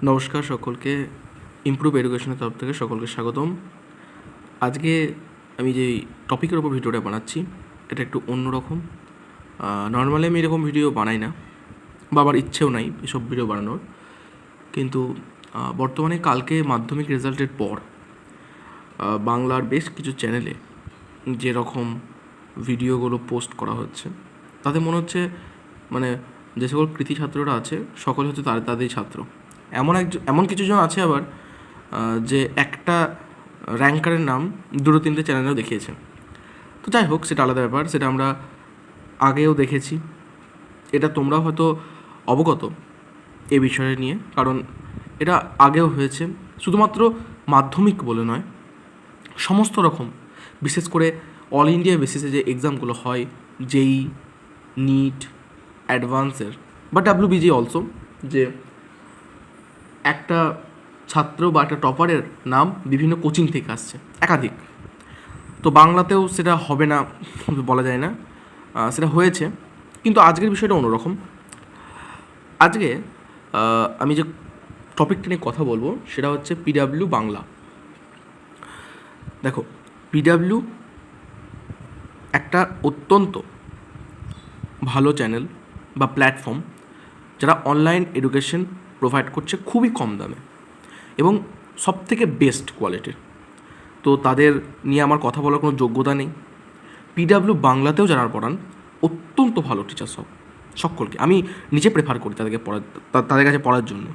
নমস্কার সকলকে, ইমপ্রুভ এডুকেশনের তরফ থেকে সকলকে স্বাগতম। আজকে আমি যে টপিকের ওপর ভিডিওটা বানাচ্ছি এটা একটু অন্যরকম। নর্মালি আমি এরকম ভিডিও বানাই না, বা আমার ইচ্ছেও নাই এসব ভিডিও বানানোর। কিন্তু বর্তমানে কালকে মাধ্যমিক রেজাল্টের পর বাংলার বেশ কিছু চ্যানেলে যেরকম ভিডিওগুলো পোস্ট করা হচ্ছে তাতে মনে হচ্ছে মানে যে সকল কৃতি ছাত্ররা আছে সকল হচ্ছে তাদের ছাত্র। এমন কিছুজন আছে আবার যে একটা র্যাঙ্কারের নাম দুটো তিনটে চ্যানেলেও দেখিয়েছে। তো যাই হোক, সেটা আলাদা ব্যাপার, সেটা আমরা আগেও দেখেছি। এটা তোমরাও হয়তো অবগত এ বিষয়ে নিয়ে, কারণ এটা আগেও হয়েছে। শুধুমাত্র মাধ্যমিক বলে নয়, সমস্ত রকম, বিশেষ করে অল ইন্ডিয়া বেসিসে যে এক্সামগুলো হয়, জেই, নিট, অ্যাডভান্সের বা ডাব্লিউবিজি অলসো, যে একটা ছাত্র বা একটা টপারের নাম বিভিন্ন কোচিং থেকে আসছে একাধিক। তো বাংলাতেও সেটা হবে না বলা যায় না, সেটা হয়েছে। কিন্তু আজকের বিষয়টা অন্যরকম। আজকে আমি যে টপিকটা নিয়ে কথা বলবো সেটা হচ্ছে পিডাব্লিউ বাংলা। দেখো, পিডাব্লিউ একটা অত্যন্ত ভালো চ্যানেল বা প্ল্যাটফর্ম যারা অনলাইন এডুকেশন প্রোভাইড করছে খুবই কম দামে এবং সবথেকে বেস্ট কোয়ালিটির। তো তাদের নিয়ে আমার কথা বলার কোনো যোগ্যতা নেই। পিডাব্লিউ বাংলাতেও যারা পড়ান অত্যন্ত ভালো টিচার সকলকে আমি নিজে প্রেফার করি তাদের কাছে পড়ার জন্য,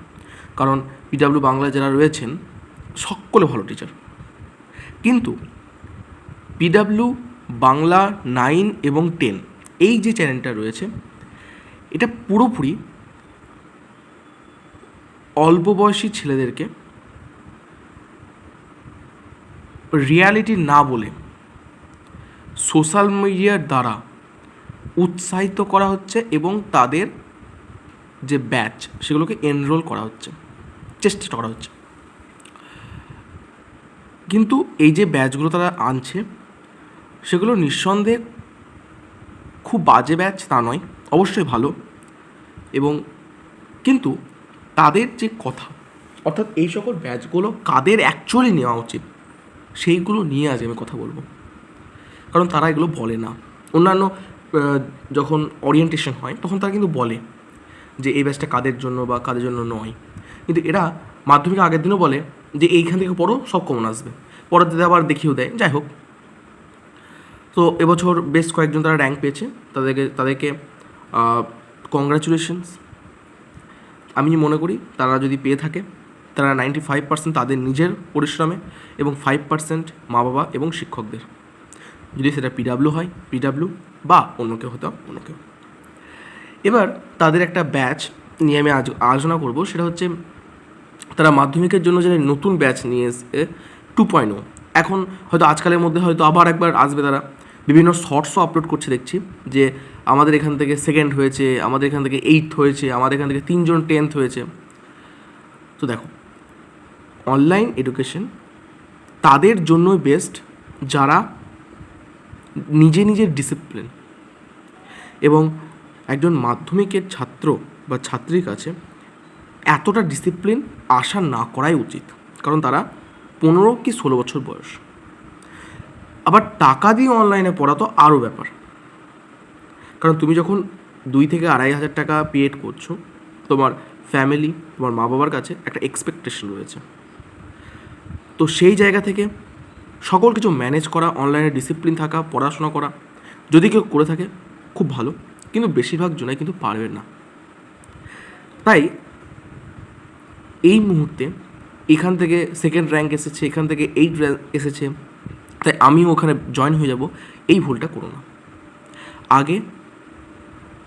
কারণ পিডাব্লিউ বাংলায় যারা রয়েছেন সকলে ভালো টিচার। কিন্তু পিডাব্লিউ বাংলা 9 এবং 10 এই যে চ্যানেলটা রয়েছে এটা পুরোপুরি অল্প বয়সী ছেলেদেরকে রিয়ালিটি না বলে সোশ্যাল মিডিয়ার দ্বারা উৎসাহিত করা হচ্ছে এবং তাদের যে ব্যাচ সেগুলোকে এনরোল করা হচ্ছে, চেষ্টা করা হচ্ছে। কিন্তু এই যে ব্যাচগুলো তারা আনছে সেগুলো নিঃসন্দেহে খুব বাজে ব্যাচ তা নয়, অবশ্যই ভালো। এবং কিন্তু তাদের যে কথা, অর্থাৎ এই সকল ব্যাচগুলো কাদের অ্যাকচুয়ালি নেওয়া উচিত সেইগুলো নিয়ে আজ আমি কথা বলবো, কারণ তারা এগুলো বলে না। অন্যান্য যখন ওরিয়েন্টেশন হয় তখন তারা কিন্তু বলে যে এই ব্যাচটা কাদের জন্য বা কাদের জন্য নয়, কিন্তু এরা মাধ্যমিক আগের দিনও বলে যে এইখান থেকে পড়ো সব কমন আসবে, পরের দিনে আবার দেখিয়েও দেয়। যাই হোক, তো এবছর বেশ কয়েকজন তারা র্যাঙ্ক পেয়েছে, তাদেরকে কংগ্রাচুলেশনস। আমি মনে করি তারা যদি পেয়ে থাকে তারা 95% তাদের নিজের পরিশ্রমে এবং 5% মা বাবা এবং শিক্ষকদের, যদি সেটা পিডাব্লিউ হয় পিডাব্লিউ বা অন্য কেউ হতো অন্য কেউ। এবার তাদের একটা ব্যাচ নিয়ে আমি আজ আলোচনা করব, সেটা হচ্ছে তারা মাধ্যমিকের জন্য যে নতুন ব্যাচ নিয়ে এসে 2.0। এখন হয়তো আজকালের মধ্যে হয়তো আবার একবার আসবে, তারা বিভিন্ন শর্টসও আপলোড করছে দেখছি যে আমাদের এখান থেকে 2nd হয়েছে, আমাদের এখান থেকে 8th হয়েছে, আমাদের এখান থেকে 3জন 10th হয়েছে। তো দেখো, অনলাইন এডুকেশন তাদের জন্যই বেস্ট যারা নিজের ডিসিপ্লিন, এবং একজন মাধ্যমিকের ছাত্র বা ছাত্রীর কাছে এতটা ডিসিপ্লিন আশা না করাই উচিত, কারণ তারা 15 কি 16 বছর বয়স। আবার টাকা দিয়ে অনলাইনে পড়া তো আরও ব্যাপার, কারণ তুমি যখন 2 থেকে 2,500 টাকা পেড করছো, তোমার ফ্যামিলি, তোমার মা বাবার কাছে একটা এক্সপেকটেশন রয়েছে। তো সেই জায়গা থেকে সকল কিছু ম্যানেজ করা, অনলাইনে ডিসিপ্লিন থাকা, পড়াশোনা করা, যদি কেউ করে থাকে খুব ভালো, কিন্তু বেশিরভাগ জনাই কিন্তু পারবে না। তাই এই মুহূর্তে এখান থেকে 2nd র্যাঙ্ক এসেছে, এখান থেকে 8 র্যাঙ্ক এসেছে, তাই আমিও ওখানে জয়েন হয়ে যাব, এই ভুলটা করো না। আগে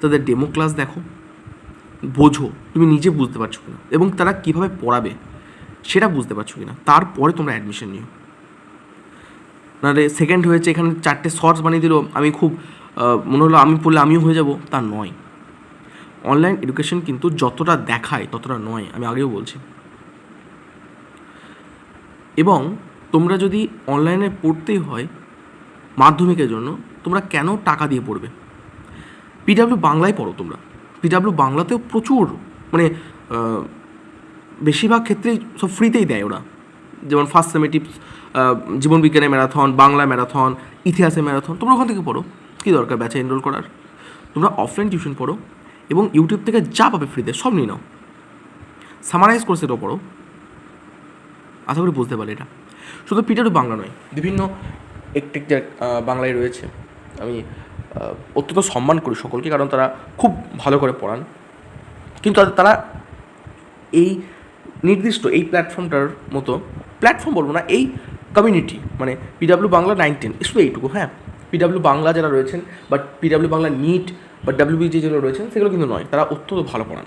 তাদের ডেমো ক্লাস দেখো, বোঝো তুমি নিজে বুঝতে পারছো কিনা এবং তারা কীভাবে পড়াবে সেটা বুঝতে পারছো কিনা, তারপরে তোমরা অ্যাডমিশন নিও। নাহলে 2nd হয়েছে, এখানে 4টে শর্টস বানিয়ে দিল, আমি খুব মনে হলো আমি পড়লে আমিও হয়ে যাব, তা নয়। অনলাইন এডুকেশন কিন্তু যতটা দেখায় ততটা নয়, আমি আগেও বলছি। এবং তোমরা যদি অনলাইনে পড়তেই হয় মাধ্যমিকের জন্য, তোমরা কেন টাকা দিয়ে পড়বে? পিডাব্লিউ বাংলায় পড়ো তোমরা। পিডাব্লিউ বাংলাতেও প্রচুর মানে বেশিরভাগ ক্ষেত্রেই সব ফ্রিতেই দেয় ওরা, যেমন ফার্স্ট সেমেটিভ, জীবনবিজ্ঞানের ম্যারাথন, বাংলা ম্যারাথন, ইতিহাসের ম্যারাথন, তোমরা ওখান থেকে পড়ো, কী দরকার ব্যাচে এনরোল করার? তোমরা অফলাইন টিউশন পড়ো এবং ইউটিউব থেকে যা পাবে ফ্রিতে সব নিয়ে নাও, সামারাইজ করে সেটাও পড়ো। আশা করি বুঝতে পারি এটা। শুধু পিটারও বাংলা নয়, বিভিন্ন একটেক যা বাংলায় রয়েছে, আমি অত্যন্ত সম্মান করি সকলকে, কারণ তারা খুব ভালো করে পড়ান। কিন্তু তারা এই নির্দিষ্ট এই প্ল্যাটফর্মটার মতো, প্ল্যাটফর্ম বলবো না, এই কমিউনিটি মানে পিডাব্লিউ বাংলা 9-10 শুধু এইটুকু, হ্যাঁ, পিডাব্লিউ বাংলা যারা রয়েছেন বা পিডাব্লিউ বাংলা নিট বা ডাব্লিউবিজি যেগুলো রয়েছেন সেগুলো কিন্তু নয়, তারা অত্যন্ত ভালো পড়ান।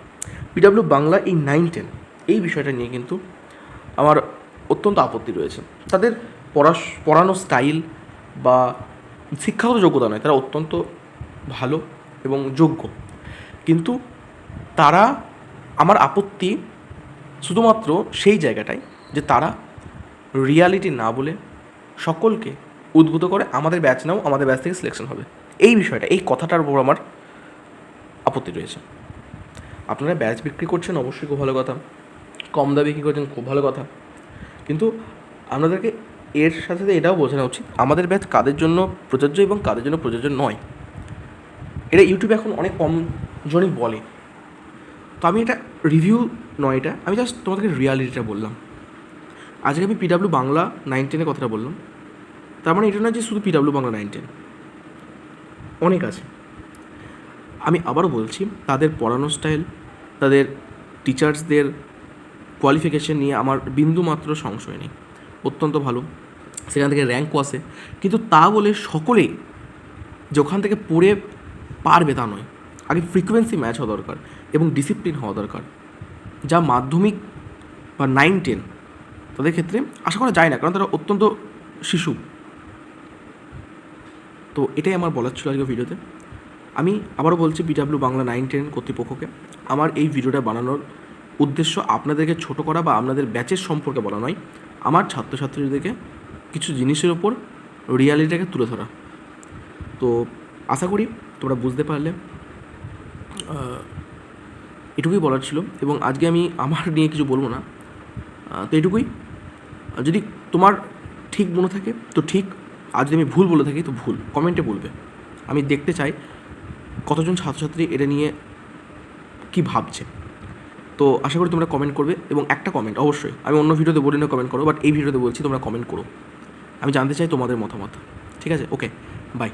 পিডাব্লিউ বাংলা এই 9-10 এই বিষয়টা নিয়ে কিন্তু আমার অত্যন্ত আপত্তি রয়েছে। তাদের পড়ানোর স্টাইল বা শিক্ষাগত যোগ্যতা নয়, তারা অত্যন্ত ভালো এবং যোগ্য, কিন্তু তারা, আমার আপত্তি শুধুমাত্র সেই জায়গাটায় যে তারা রিয়ালিটি না বলে সকলকে উদ্বুদ্ধ করে আমাদের ব্যাচ নাও, আমাদের ব্যাচ থেকে সিলেকশন হবে, এই বিষয়টা, এই কথাটার উপর আমার আপত্তি রয়েছে। আপনারা ব্যাচ বিক্রি করছেন অবশ্যই খুব ভালো কথা, কম দামে বিক্রি করছেন খুব ভালো কথা, কিন্তু আপনাদেরকে এর সাথে সাথে এটাও বোঝানো উচিত আমাদের ব্যাচ কাদের জন্য প্রযোজ্য এবং কাদের জন্য প্রযোজ্য নয়। এটা ইউটিউবে এখন অনেক কম জনই বলে, তো আমি এটা রিভিউ নয়, এটা আমি জাস্ট তোমাদেরকে রিয়ালিটিটা বললাম। আজকে আমি পিডাব্লিউ বাংলা 9-10 কথাটা বললাম, তার মানে এটা না যে শুধু পিডাব্লিউ বাংলা 9-10, অনেক আছে। আমি আবারও বলছি, তাদের পড়ানোর স্টাইল, তাদের টিচার্সদের কোয়ালিফিকেশান নিয়ে আমার বিন্দুমাত্র সংশয় নেই, অত্যন্ত ভালো, সেখান থেকে র্যাঙ্কও আসে, কিন্তু তা বলে সকলেই যে ওখান থেকে পড়ে পারবে তা নয়। আগে ফ্রিকোয়েন্সি ম্যাচ হওয়া দরকার এবং ডিসিপ্লিন হওয়া দরকার, যা মাধ্যমিক বা 9-10 তাদের ক্ষেত্রে আশা করা যায় না, কারণ তারা অত্যন্ত শিশু। তো এটাই আমার বলার ছিল আজকে ভিডিওতে। আমি আবারও বলছি পিডাব্লিউ বাংলা 9-10 কর্তৃপক্ষকে, আমার এই ভিডিওটা বানানোর উদ্দেশ্য আপনাদেরকে ছোটো করা বা আপনাদের ব্যাচের সম্পর্কে বলা নয়, আমার ছাত্রছাত্রীদেরকে কিছু জিনিসের ওপর রিয়ালিটিটাকে তুলে ধরা। তো আশা করি তোমরা বুঝতে পারলে, এটুকুই বলার ছিল। এবং আজকে আমি আমার নিয়ে কিছু বলবো না, তো এটুকুই। যদি তোমার ঠিক মনে থাকে তো ঠিক, আর যদি আমি ভুল বলে থাকি তো ভুল, কমেন্টে বলবে। আমি দেখতে চাই কতজন ছাত্রছাত্রী এটা নিয়ে কী ভাবছে। তো আশা করি তোমরা কমেন্ট করবে, এবং একটা কমেন্ট অবশ্যই, আমি অন্য ভিডিওতে বলি না কমেন্ট করো, বাট এই ভিডিওতে বলছি তোমরা কমেন্ট করো, আমি জানতে চাই তোমাদের মতামত। ঠিক আছে, ওকে, বাই।